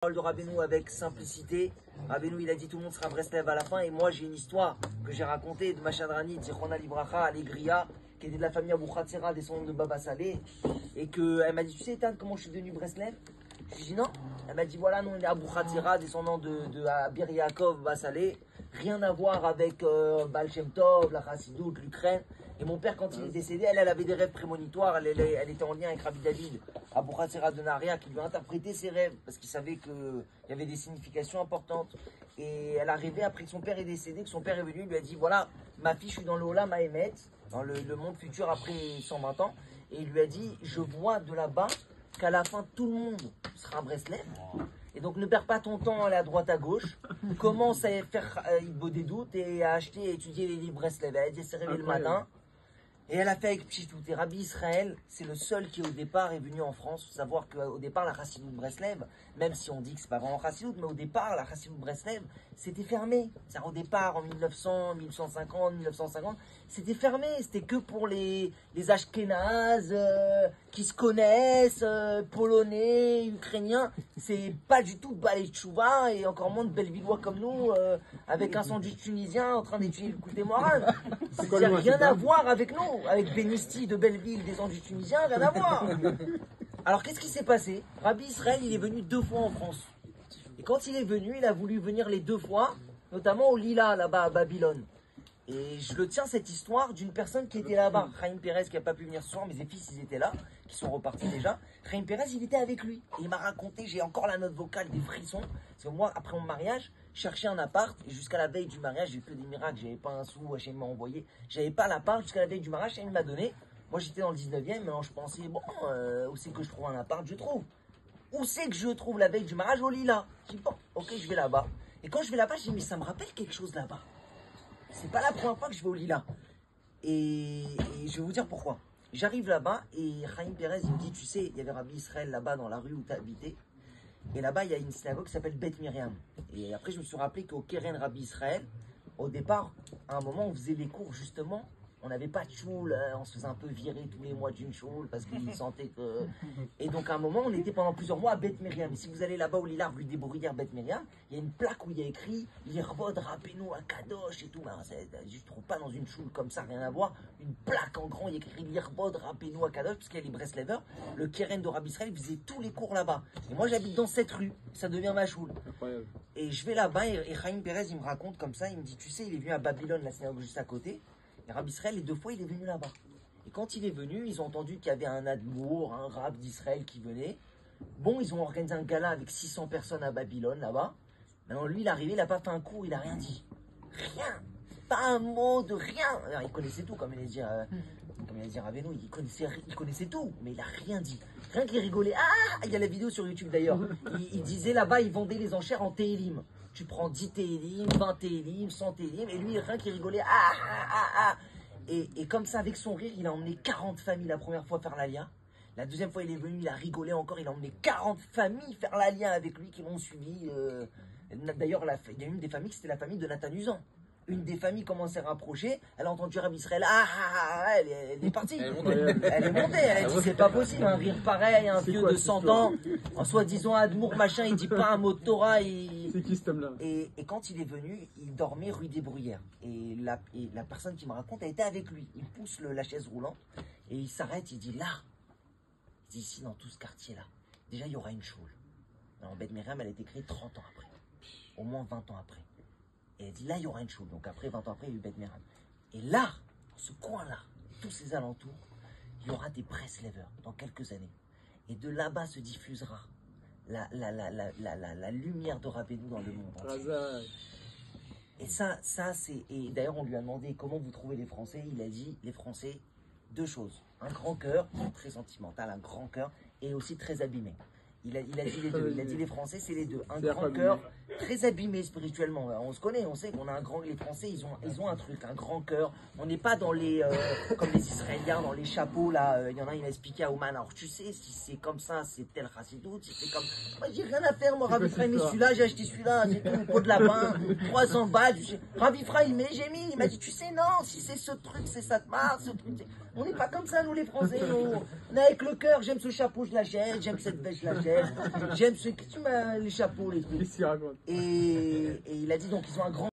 Parole de Rabbeinu avec simplicité. Rabbeinu il a dit tout le monde sera Breslev à la fin, et moi j'ai une histoire que j'ai racontée de ma Chadrani, Zichona Libracha, Allegria, qui était de la famille Abou Khatsera, descendante de Baba Salé, et qu'elle m'a dit, tu sais Ethan comment je suis devenu Breslev? Je lui ai dit non. Elle m'a dit voilà, nous on est Abou Khatsera, descendant de Abir Yaakov, Baba Salé, rien à voir avec Baal Shem Tov, la Chassidoute, l'Ukraine. Et mon père, quand il est décédé, elle avait des rêves prémonitoires. Elle était en lien avec Rabbi David, Abou Khatsera de Naria, qui lui a interprété ses rêves parce qu'il savait qu'il y avait des significations importantes. Et elle a rêvé après que son père est décédé, que son père est venu, il lui a dit voilà, ma fille, je suis dans le Olam Haemet, dans le monde futur après 120 ans. Et il lui a dit je vois de là-bas qu'à la fin, tout le monde sera Breslev. Et donc ne perds pas ton temps à aller à droite à gauche. Commence à faire des doutes et à acheter et étudier les livres Breslev. Elle s'est réveillée le matin. Et elle a fait avec Pshitout. Et Rabbi Israël, c'est le seul qui au départ est venu en France. Il faut savoir qu'au départ, la Chassidoute Breslev, même si on dit que c'est pas vraiment Chassidoute, mais au départ, la Chassidoute Breslev, c'était fermé. C'est-à-dire au départ, en 1900, 1950, 1950, c'était fermé. C'était que pour les Ashkénazes qui se connaissent, polonais, ukrainiens. C'est pas du tout de Balei Tchouva et encore moins de Bellevillois comme nous, avec un sandwich tunisien en train d'étudier le Écoutez Moral. Il n'y a rien à voir avec nous. Avec Benisti de Belleville, des du Tunisien, rien à voir. Alors qu'est-ce qui s'est passé? Rabbi Israël, il est venu 2 fois en France. Et quand il est venu, il a voulu venir les 2 fois, notamment au Lila, là-bas à Babylone. Et je le tiens cette histoire d'une personne qui était là-bas. Chaim Pérez qui n'a pas pu venir ce soir, mais ses fils ils étaient là, qui sont repartis déjà. Chaim Pérez il était avec lui. Et il m'a raconté, j'ai encore la note vocale des frissons. Parce que moi, après mon mariage, je cherchais un appart. Et jusqu'à la veille du mariage, j'ai eu que des miracles. J'avais pas un sou, Hachem m'a envoyé. J'avais pas l'appart jusqu'à la veille du mariage, Hachem m'a donné. Moi j'étais dans le 19e, mais je pensais, bon, où c'est que je trouve un appart? Je trouve. Où c'est que je trouve la veille du mariage? Au Lila. Je dis, bon, ok, je vais là-bas. Et quand je vais là-bas, je dis, mais ça me rappelle quelque chose là-bas. C'est pas la première fois que je vais au Lila. Et je vais vous dire pourquoi. J'arrive là-bas et Chaim Pérez, il me dit, tu sais, il y avait Rabbi Israël là-bas dans la rue où tu as habité. Et là-bas, il y a une synagogue qui s'appelle Beth Miriam. Et après, je me suis rappelé qu'au Keren Rabbi Israël, au départ, à un moment, on faisait les cours justement. On n'avait pas de choule, on se faisait un peu virer tous les mois d'une choule parce qu'il sentait que... Et donc à un moment, on était pendant plusieurs mois à Beth Miriam. Et si vous allez là-bas au Lila, rue des Bruyères, Beth Miriam, il y a une plaque où il y a écrit « Lirbod, Rabbeinu, Akadosh » et tout. Ben, je ne trouve pas dans une choule comme ça, rien à voir. Une plaque en grand, il y a écrit « Lirbod, Rabbeinu, Akadosh » parce qu'il y a les Breslevers. Le Keren de Rabbi Israël faisait tous les cours là-bas. Et moi, j'habite dans cette rue. Ça devient ma choule. Incroyable. Et je vais là-bas et Chaim Pérez, il me raconte comme ça. Il me dit « Tu sais, il est venu à Babylone, la synagogue juste à côté. » Et Rabbi Israël, les 2 fois, il est venu là-bas. Et quand il est venu, ils ont entendu qu'il y avait un admour, un rab d'Israël qui venait. Bon, ils ont organisé un gala avec 600 personnes à Babylone, là-bas. Maintenant, lui, il est arrivé, il n'a pas fait un cours, il n'a rien dit. Rien. Pas un mot de rien. Alors, il connaissait tout, comme il allait dire Aveno, il connaissait tout, mais il n'a rien dit. Rien qu'il rigolait. Ah, il y a la vidéo sur YouTube d'ailleurs. Il disait là-bas, il vendait les enchères en Télim. Tu prends 10 Télim, 20 Télim, 100 Télim, et lui, rien qu'il rigolait. Et comme ça, avec son rire, il a emmené 40 familles la première fois faire l'Alia. La deuxième fois, il est venu, il a rigolé encore, il a emmené 40 familles faire l'Alia avec lui qui l'ont suivi. D'ailleurs, il y a une des familles, c'était la famille de Nathan Usan. Une des familles commençait à rapprocher, elle a entendu Rabbi Israël, elle est partie, elle est montée, elle a dit c'est pas possible, un rire pareil, un vieux de 100 ans, en soi-disant Admour machin, il dit pas un mot de Torah. C'est qui cet homme-là? Et quand il est venu, il dormait rue des Bruyères. Et la personne qui me raconte, elle était avec lui. Il pousse la chaise roulante et il s'arrête, il dit là, il dit ici dans tout ce quartier-là, déjà il y aura une choule. En Beth Miriam, elle a été créée 30 ans après, au moins 20 ans après. Et elle dit là, il y aura une choule. Donc après, 20 ans après, il y a eu Beth Miriam. Et là, dans ce coin-là, tous ces alentours, il y aura des Breslevers dans quelques années. Et de là-bas se diffusera la lumière de Rabbeinu dans le monde entier. Et ça c'est... Et d'ailleurs, on lui a demandé comment vous trouvez les Français. Il a dit, les Français, 2 choses. Un grand cœur, très sentimental, un grand cœur, et aussi très abîmé. Il a dit les 2. Il a dit les Français, c'est les 2. Un grand cœur, très abîmé spirituellement. On se connaît, on sait qu'on a un grand... Les Français, ils ont un truc, un grand cœur. On n'est pas dans les... comme les Israéliens, dans les chapeaux, là. Il y en a, il a expliqué à Oman. Alors, tu sais, si c'est comme ça, c'est tel Chassidoute. Si c'est comme... Moi, j'ai rien à faire, moi, Rabbi Frahim, celui-là, j'ai acheté celui-là. C'est tout, pot de lapin, 300 balles. Rabbi Frahim, j'ai mis. Il m'a dit, tu sais, non, si c'est ce truc, c'est Satmar, ce truc... On n'est pas comme ça, nous les Français. On est avec le cœur. J'aime ce chapeau, je l'achète. J'aime cette veste, je l'achète. J'aime ce. Qu'est-ce que tu m'as les chapeaux, les trucs. Et il a dit donc ils ont un grand.